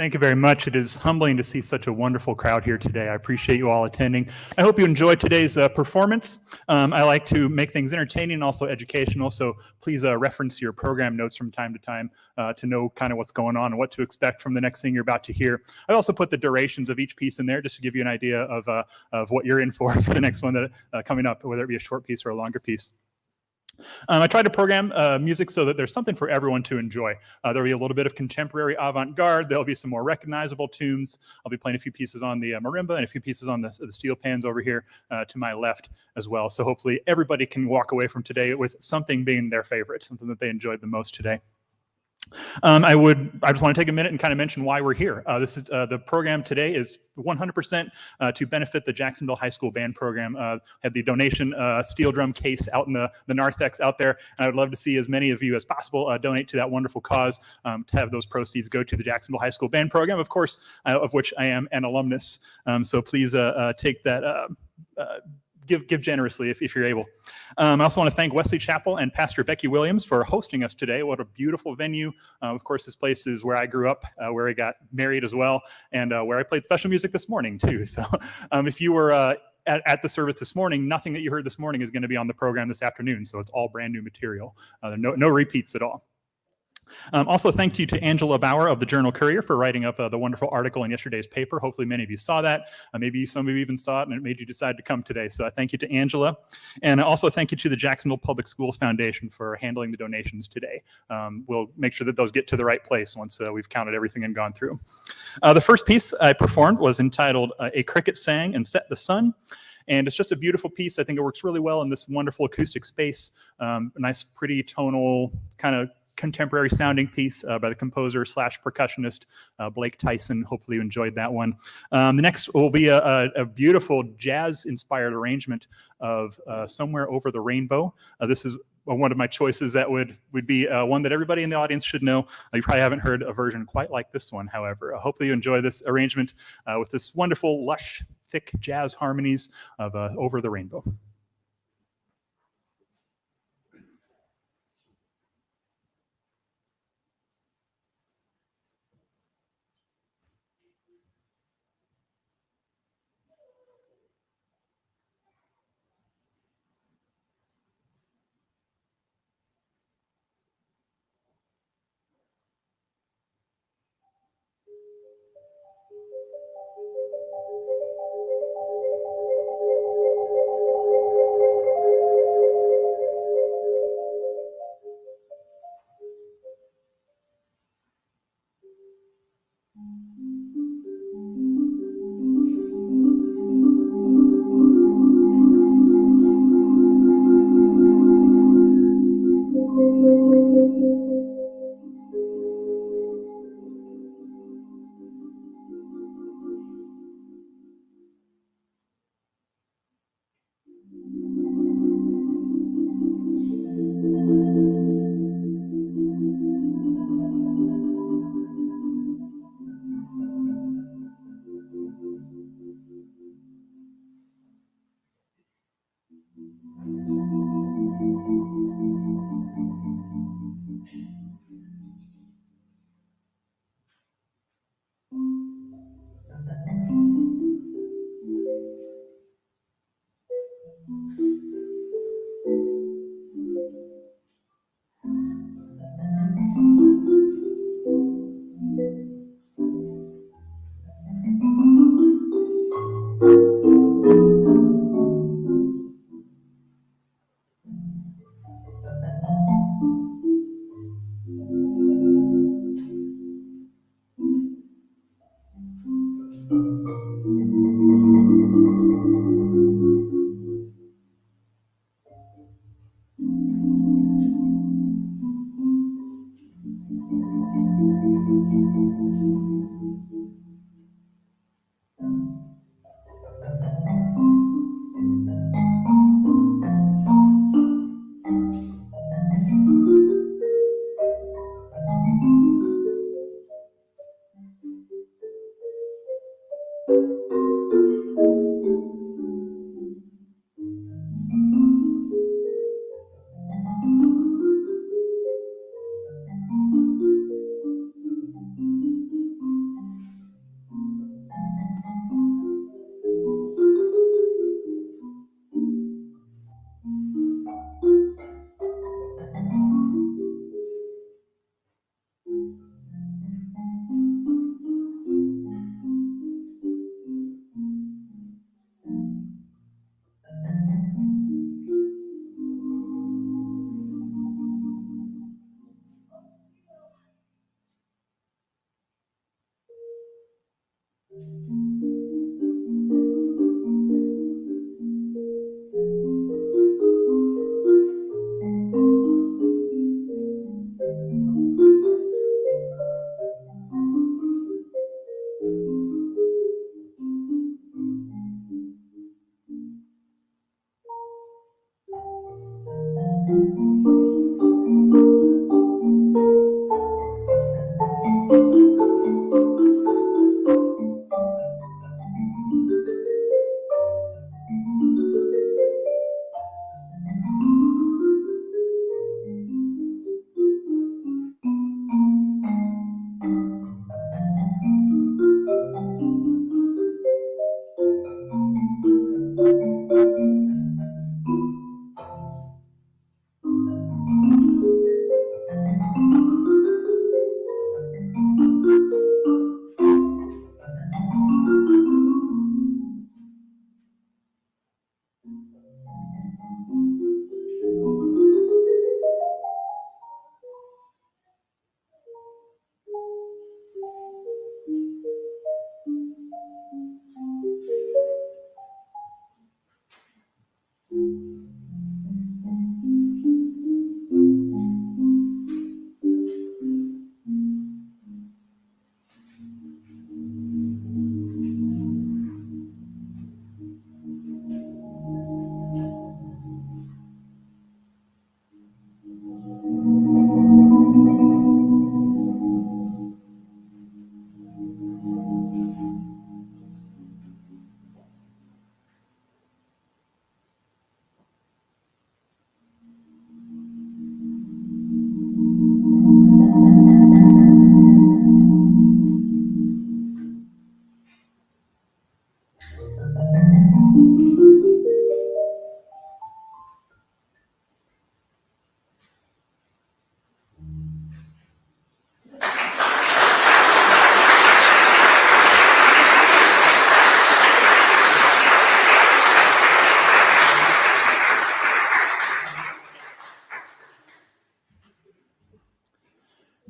Thank you very much. It is humbling to see such a wonderful crowd here today. I appreciate you all attending. I hope you enjoyed today's performance. I like to make things entertaining and also educational, so please reference your program notes from time to time to know kind of what's going on and what to expect from the next thing you're about to hear. I also put the durations of each piece in there just to give you an idea of what you're in for the next one that coming up, whether it be a short piece or a longer piece. I tried to program music so that there's something for everyone to enjoy. There'll be a little bit of contemporary avant-garde. There'll be some more recognizable tunes. I'll be playing a few pieces on the marimba and a few pieces on the steel pans over here to my left as well. So hopefully everybody can walk away from today with something being their favorite, something that they enjoyed the most today. I just want to take a minute and kind of mention why we're here. This is the program today is 100% to benefit the Jacksonville High School Band Program. Had the donation steel drum case out in the narthex out there, and I would love to see as many of you as possible donate to that wonderful cause to have those proceeds go to the Jacksonville High School Band Program, of course, of which I am an alumnus. So please take that give generously if you're able. I also want to thank Wesley Chapel and Pastor Becky Williams for hosting us today. What a beautiful venue. Of course, this place is where I grew up, where I got married as well, and where I played special music this morning too. So if you were at the service this morning, nothing that you heard this morning is going to be on the program this afternoon. So it's all brand new material. No repeats at all. Also, thank you to Angela Bauer of the Journal Courier for writing up the wonderful article in yesterday's paper. Hopefully many of you saw that. Maybe some of you even saw it and it made you decide to come today. So thank you to Angela. And also thank you to the Jacksonville Public Schools Foundation for handling the donations today. We'll make sure that those get to the right place once we've counted everything and gone through. The first piece I performed was entitled A Cricket Sang and Set the Sun. And it's just a beautiful piece. I think it works really well in this wonderful acoustic space. A nice, pretty tonal, kind of contemporary sounding piece by the composer / percussionist Blake Tyson. Hopefully you enjoyed that one. The next will be a beautiful jazz-inspired arrangement of Somewhere Over the Rainbow. This is one of my choices that would be one that everybody in the audience should know. You probably haven't heard a version quite like this one, however. Hopefully you enjoy this arrangement with this wonderful, lush, thick jazz harmonies of Over the Rainbow.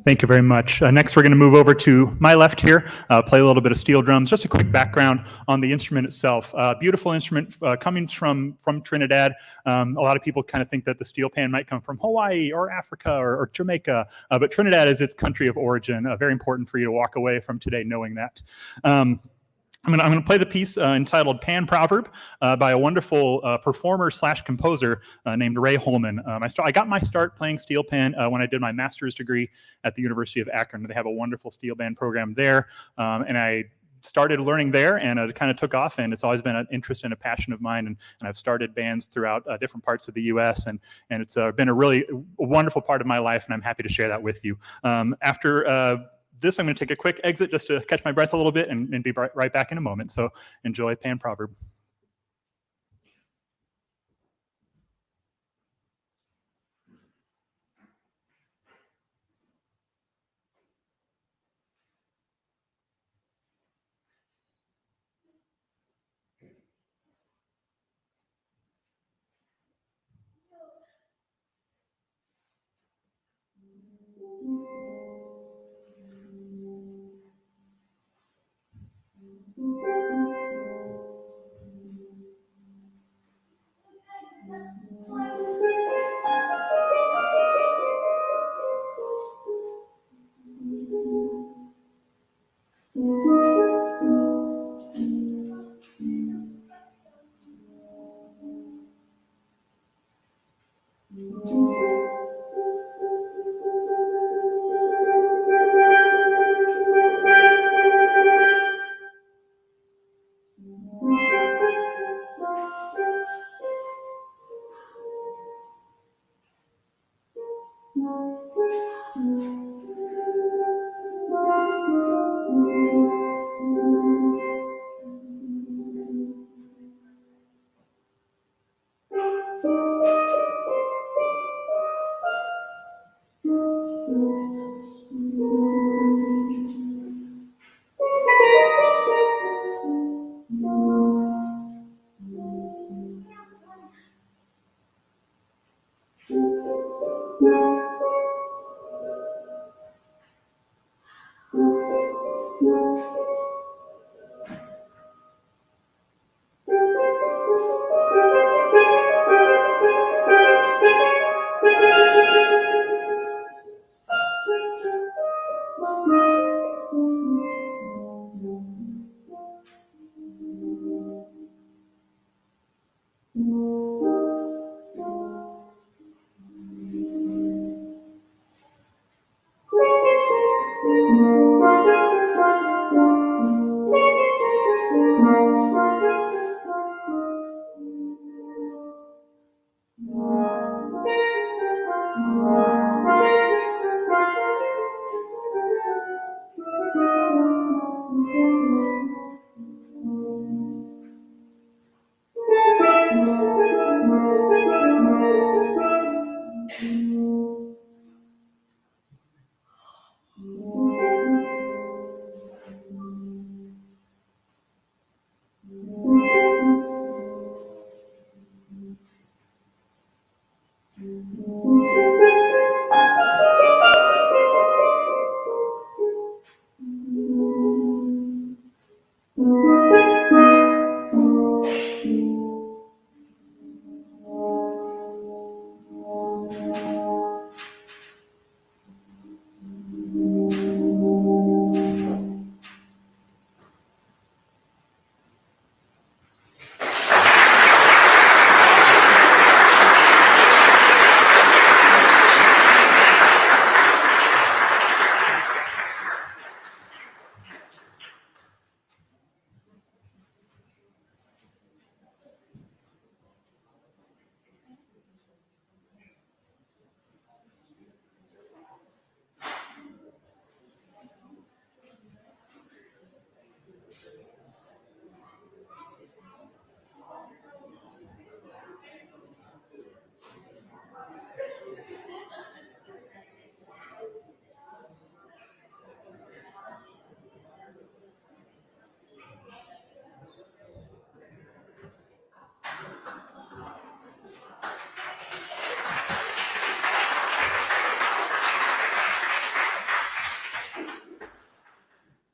Thank you very much. Next, we're going to move over to my left here, play a little bit of steel drums. Just a quick background on the instrument itself. Beautiful instrument coming from Trinidad. A lot of people kind of think that the steel pan might come from Hawaii or Africa or Jamaica, but Trinidad is its country of origin. Very important for you to walk away from today knowing that. I'm going to play the piece entitled Pan Proverb by a wonderful performer slash composer named Ray Holman. I got my start playing steel pan when I did my master's degree at the University of Akron. They have a wonderful steel band program there, and I started learning there, and it kind of took off, and it's always been an interest and a passion of mine, and I've started bands throughout different parts of the U.S., and it's been a really wonderful part of my life, and I'm happy to share that with you. After this, I'm going to take a quick exit just to catch my breath a little bit and be right back in a moment. So enjoy Pan Proverb.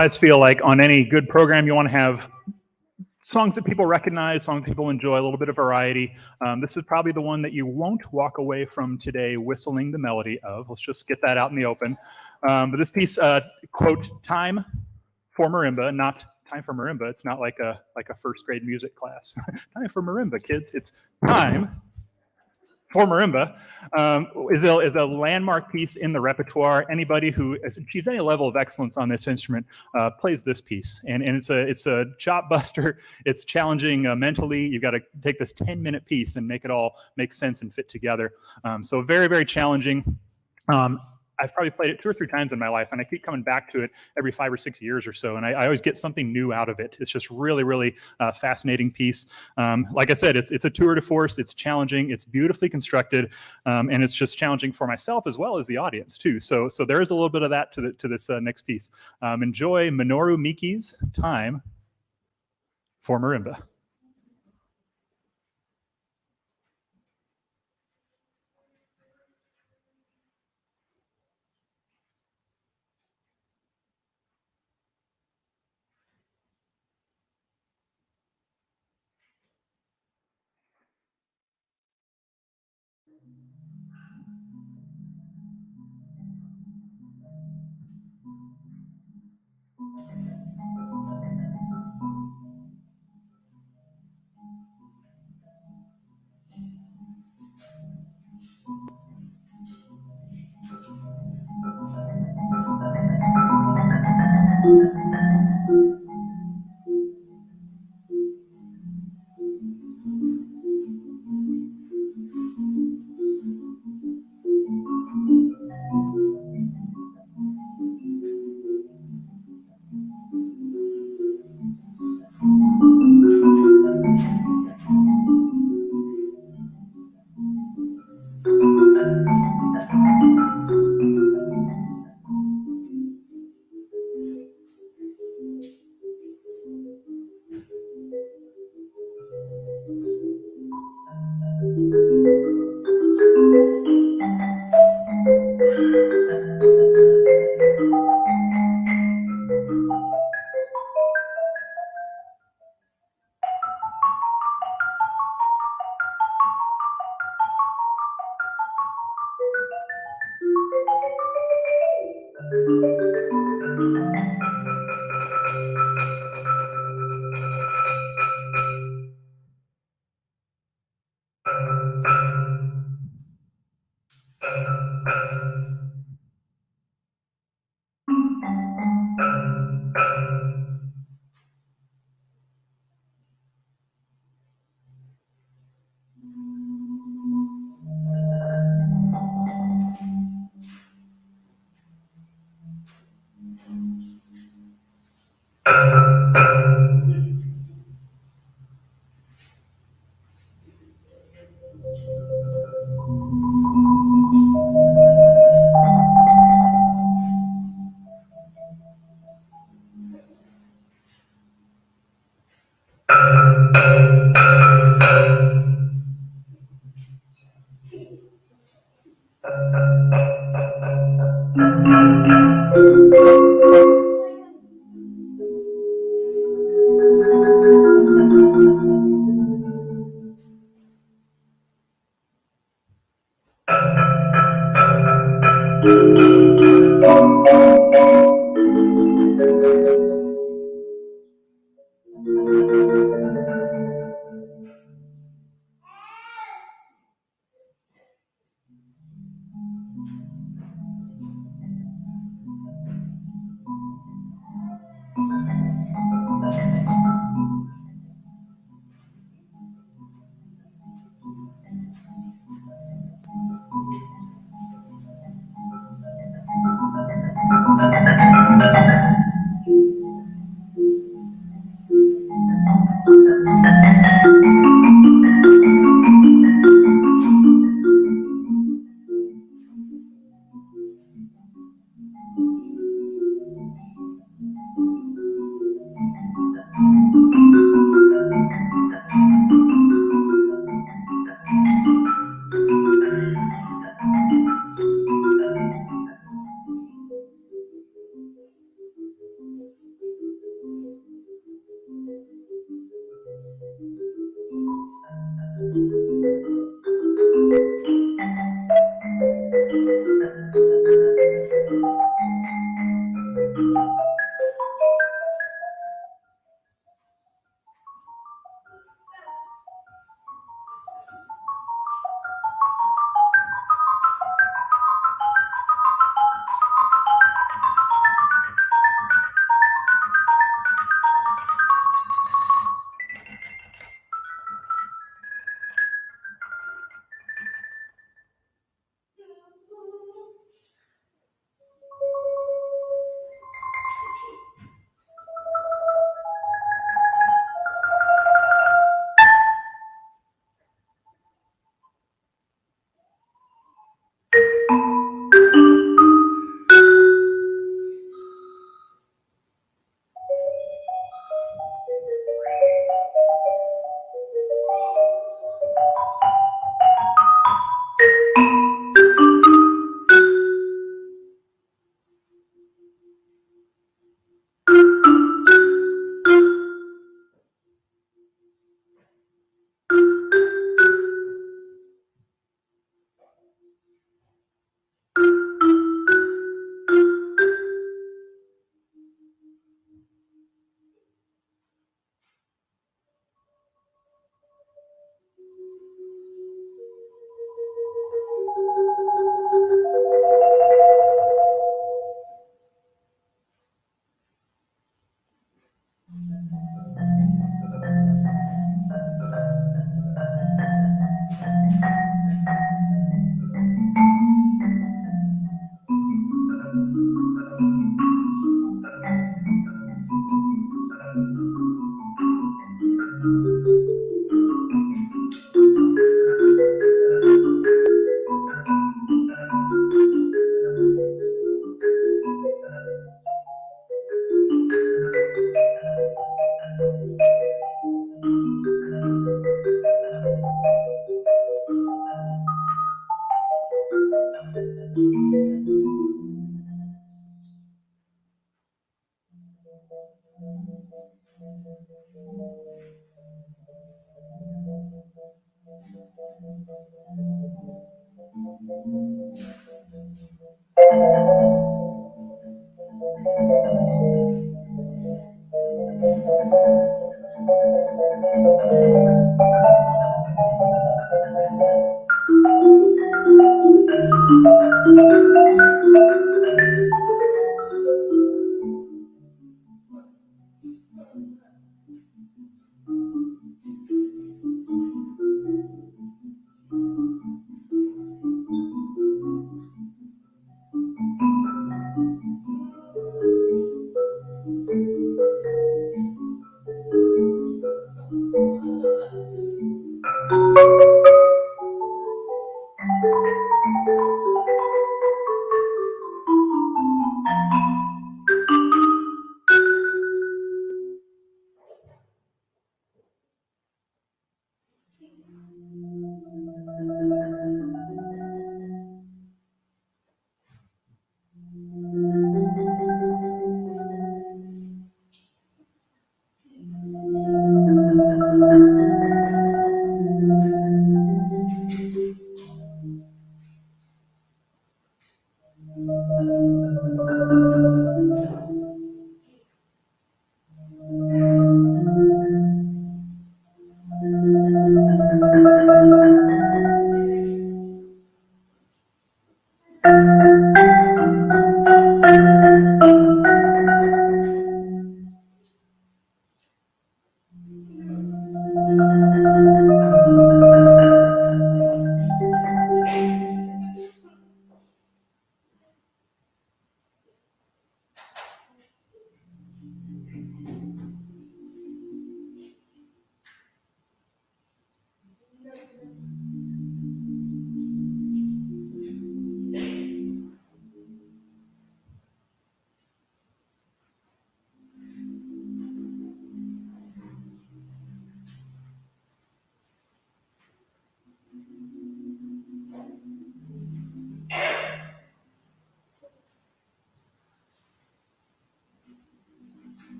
I just feel like on any good program, you want to have songs that people recognize, songs people enjoy, a little bit of variety. This is probably the one that you won't walk away from today whistling the melody of. Let's just get that out in the open. But this piece, quote, time for marimba, not time for marimba. It's not like a first grade music class. Time for marimba, kids. It's time for marimba, is a landmark piece in the repertoire. Anybody who has achieved any level of excellence on this instrument plays this piece, and it's a chop buster. It's challenging mentally. You've got to take this 10-minute piece and make it all make sense and fit together. So very, very challenging. I've probably played it 2 or 3 times in my life, and I keep coming back to it every 5 or 6 years or so, and I always get something new out of it. It's just really, really fascinating piece. Like I said, it's a tour de force. It's challenging. It's beautifully constructed, and it's just challenging for myself as well as the audience too. So there is a little bit of that to this next piece. Enjoy Minoru Miki's Time for Marimba.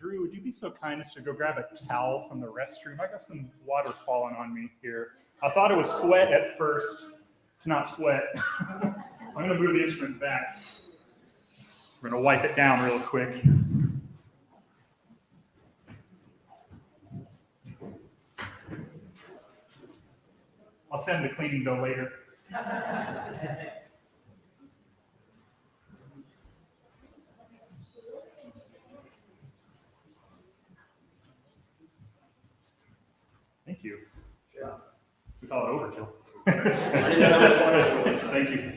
Drew, would you be so kind as to go grab a towel from the restroom? I got some water falling on me here. I thought it was sweat at first. It's not sweat. I'm going to move the instrument back. We're going to wipe it down real quick. I'll send the cleaning bill later. Thank you. Yeah. We call it overkill. Thank you.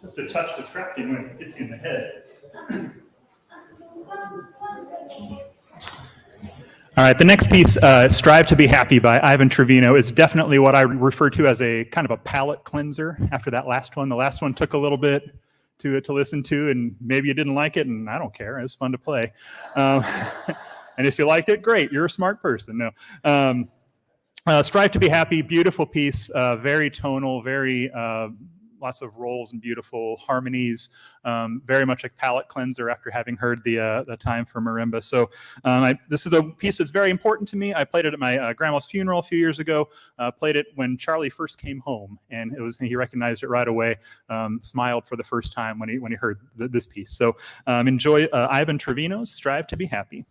Just a touch distracting when it hits you in the head. All right, the next piece, Strive to be Happy by Ivan Trevino, is definitely what I refer to as a kind of a palate cleanser after that last one. The last one took a little bit to listen to, and maybe you didn't like it, and I don't care. It was fun to play. And if you liked it, great. You're a smart person. No. Strive to be Happy, beautiful piece, very tonal, very lots of rolls and beautiful harmonies, very much like palate cleanser after having heard the Time for Marimba. So this is a piece that's very important to me. I played it at my grandma's funeral a few years ago, played it when Charlie first came home, and he recognized it right away, smiled for the first time when he heard this piece. So enjoy Ivan Trevino's Strive to be Happy.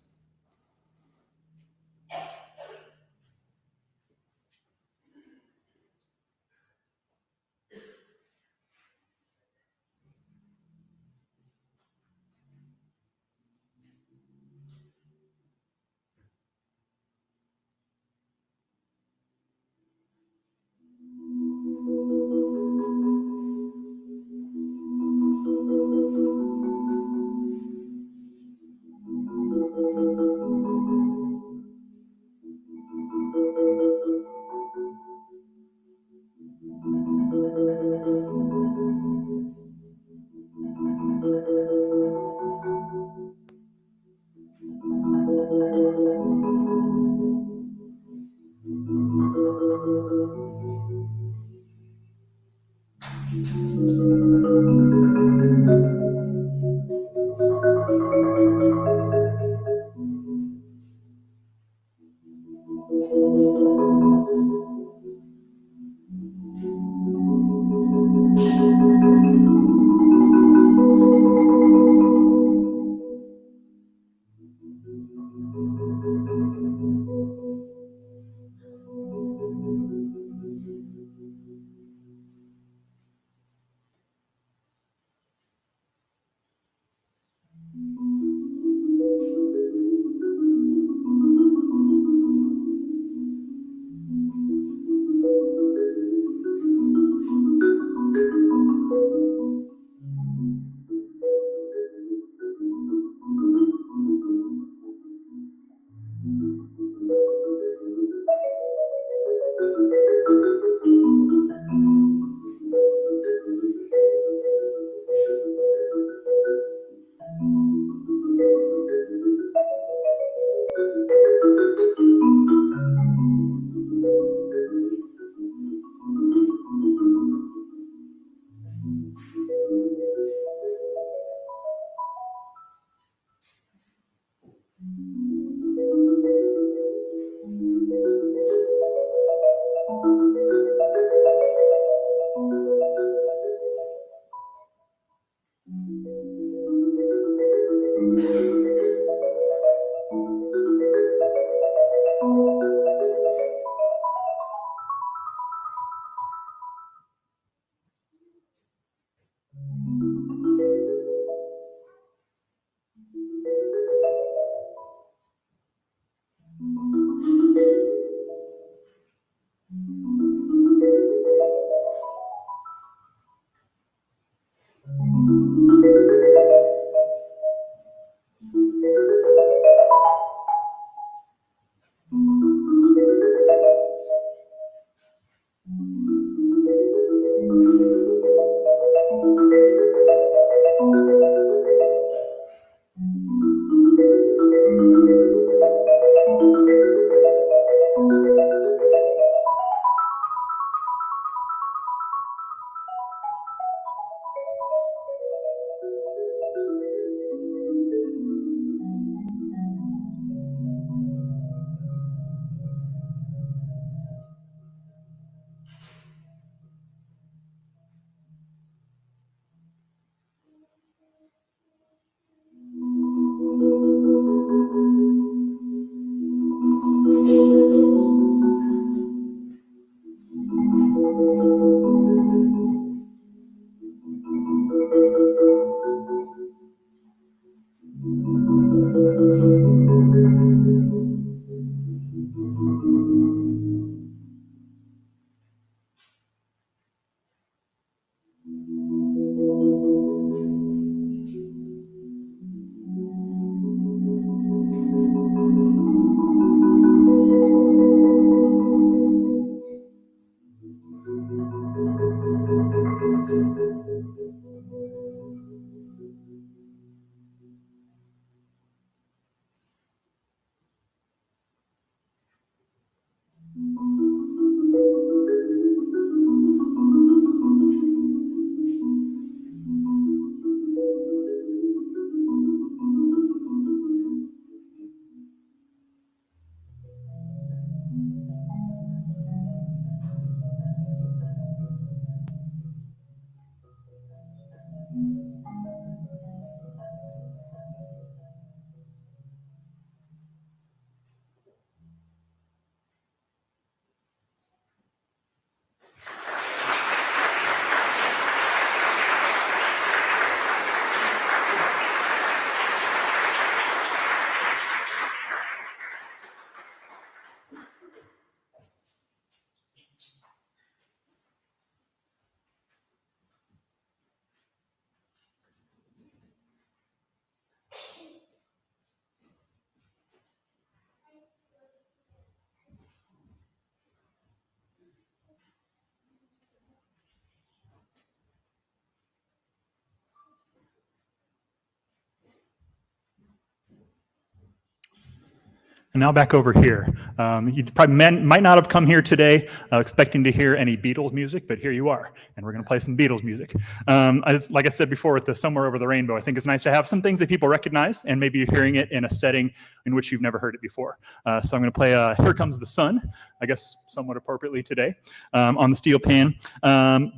And now back over here. You probably might not have come here today expecting to hear any Beatles music, but here you are, and we're going to play some Beatles music. Like I said before with the Somewhere Over the Rainbow, I think it's nice to have some things that people recognize, and maybe you're hearing it in a setting in which you've never heard it before. So I'm going to play Here Comes the Sun, I guess somewhat appropriately today, on the steel pan.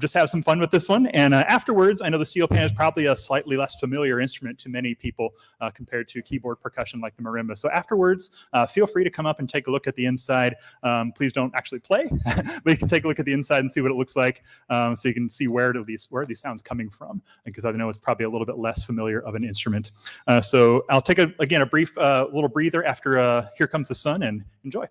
Just have some fun with this one, and afterwards, I know the steel pan is probably a slightly less familiar instrument to many people compared to keyboard percussion like the marimba. So afterwards, feel free to come up and take a look at the inside. Please don't actually play, but you can take a look at the inside and see what it looks like, so you can see where these sounds coming from, because I know it's probably a little bit less familiar of an instrument. So I'll take again a brief little breather after Here Comes the Sun, and enjoy.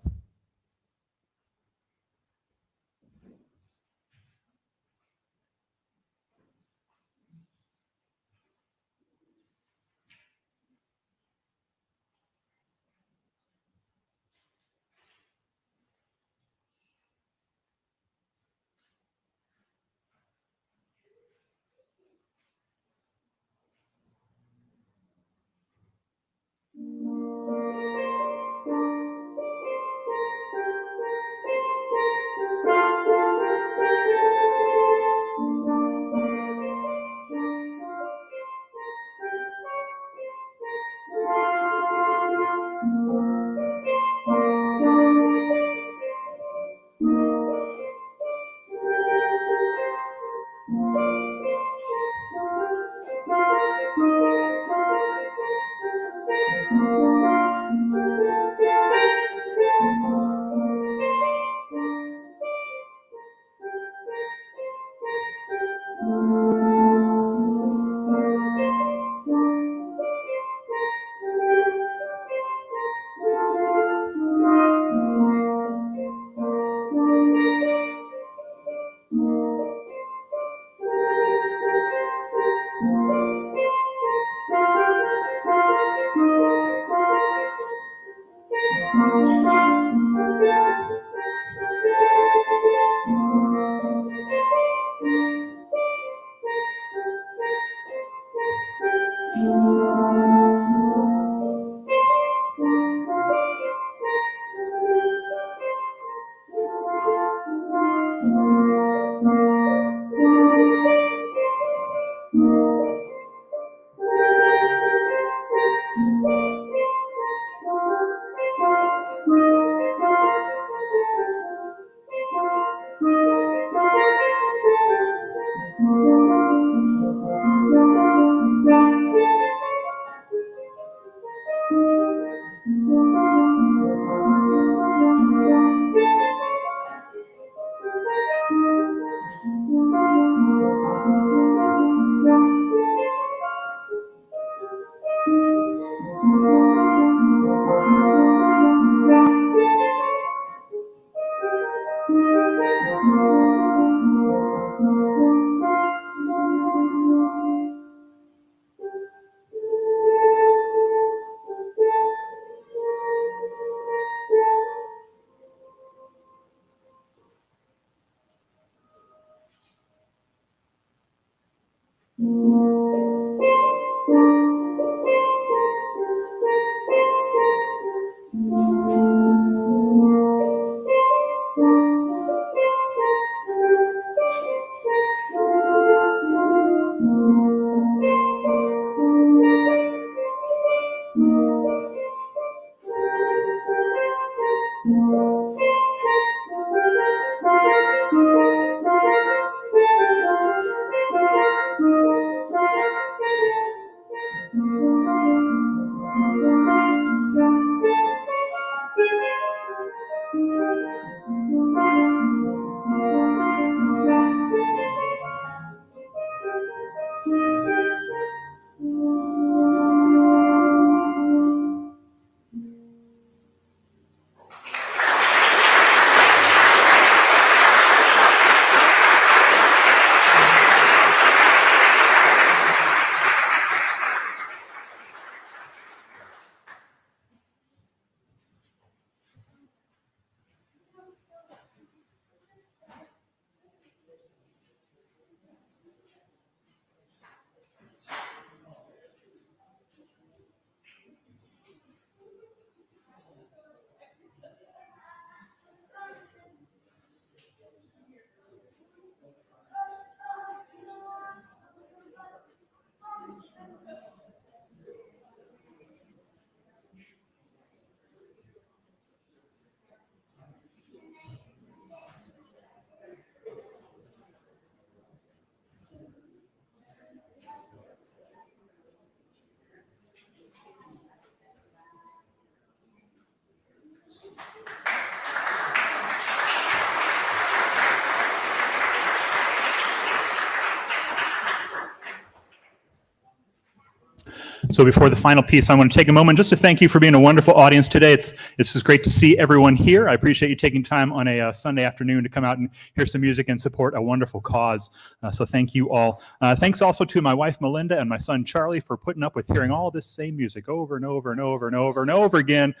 So before the final piece, I want to take a moment just to thank you for being a wonderful audience today. It's just great to see everyone here. I appreciate you taking time on a Sunday afternoon to come out and hear some music and support a wonderful cause. So thank you all. Thanks also to my wife, Melinda, and my son, Charlie, for putting up with hearing all this same music over and over and over and over and over again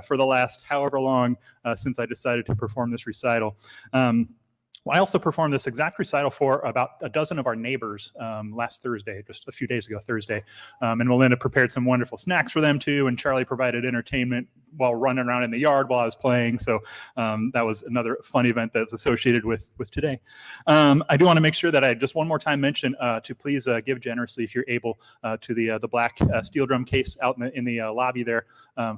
for the last however long since I decided to perform this recital. I also performed this exact recital for about a dozen of our neighbors last Thursday, just a few days ago, Thursday. And Melinda prepared some wonderful snacks for them too, and Charlie provided entertainment while running around in the yard while I was playing. So that was another fun event that's associated with today. I do want to make sure that I just one more time mention to please give generously if you're able to the black steel drum case out in the lobby there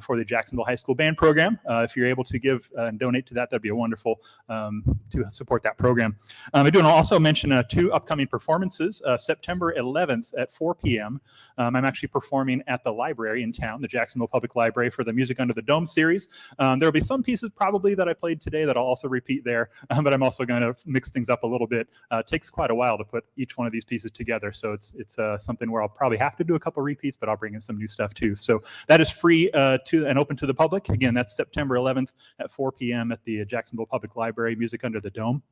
for the Jacksonville High School Band program. If you're able to give and donate to that, that'd be a wonderful to support that program. I do want to also mention two upcoming performances. September 11th at 4 p.m. I'm actually performing at the library in town, the Jacksonville Public Library, for the Music Under the Dome series. There will be some pieces probably that I played today that I'll also repeat there, but I'm also going to mix things up a little bit. It takes quite a while to put each one of these pieces together, so it's something where I'll probably have to do a couple repeats, but I'll bring in some new stuff too. So that is free to and open to the public. Again, that's September 11th at 4 p.m. at the Jacksonville Public Library, Music Under the Dome.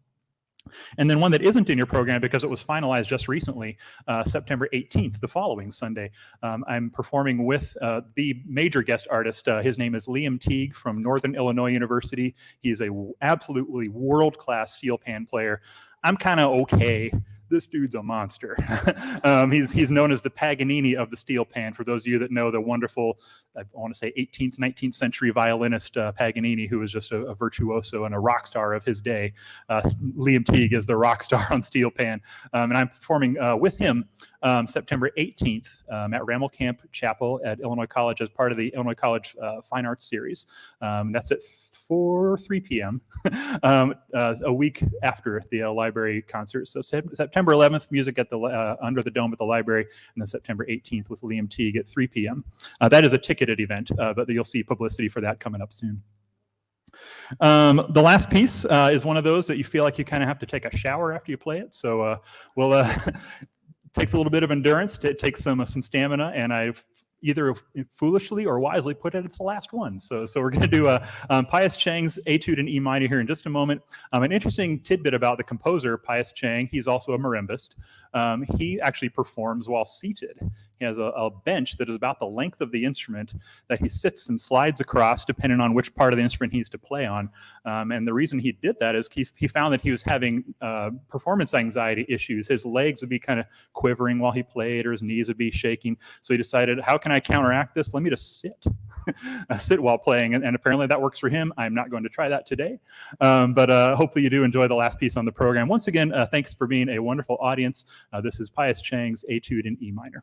And then one that isn't in your program because it was finalized just recently, September 18th, the following Sunday. I'm performing with the major guest artist. His name is Liam Teague from Northern Illinois University. He's a absolutely world-class steel pan player. I'm kind of okay. This dude's a monster. He's known as the Paganini of the steel pan. For those of you that know the wonderful, I want to say 18th, 19th century violinist Paganini, who was just a virtuoso and a rock star of his day. Liam Teague is the rock star on steel pan. And I'm performing with him September 18th at Rammelkamp Chapel at Illinois College as part of the Illinois College Fine Arts Series. That's at 3 p.m. A week after the library concert. So September 11th, music at the Under the Dome at the library, and then September 18th with Liam Teague at 3 p.m. That is a ticketed event, but you'll see publicity for that coming up soon. The last piece is one of those that you feel like you kind of have to take a shower after you play it. So we'll takes a little bit of endurance. It takes some stamina, and I've either foolishly or wisely put it at the last one. So we're going to do Pius Chang's Etude in E minor here in just a moment. An interesting tidbit about the composer, Pius Chang, he's also a marimbist. He actually performs while seated. He has a bench that is about the length of the instrument that he sits and slides across depending on which part of the instrument he needs to play on. And the reason he did that is he found that he was having performance anxiety issues. His legs would be kind of quivering while he played, or his knees would be shaking. So he decided, how can I counteract this? Let me just sit. Sit while playing, and apparently that works for him. I'm not going to try that today, but hopefully you do enjoy the last piece on the program. Once again, thanks for being a wonderful audience. This is Pius Chang's Etude in E minor.